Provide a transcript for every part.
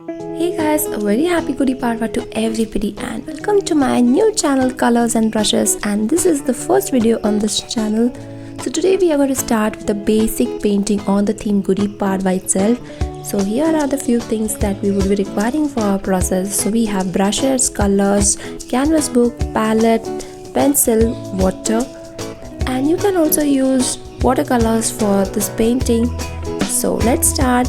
Hey guys, a very happy Gudi Padwa to everybody and welcome to my new channel Colors and Brushes, and this is the first video on this channel. So today we are going to start with a basic painting on the theme Gudi Padwa itself. So here are the few things that we would be requiring for our process. So we have brushes, colors, canvas book, palette, pencil, water, and you can also use watercolors for this painting. So let's start.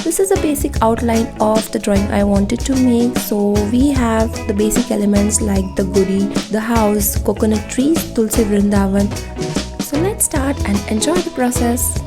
This is a basic outline of the drawing I wanted to make. So we have the basic elements like the Gudi, the house, coconut trees, Tulsi Vrindavan. So let's start and enjoy the process.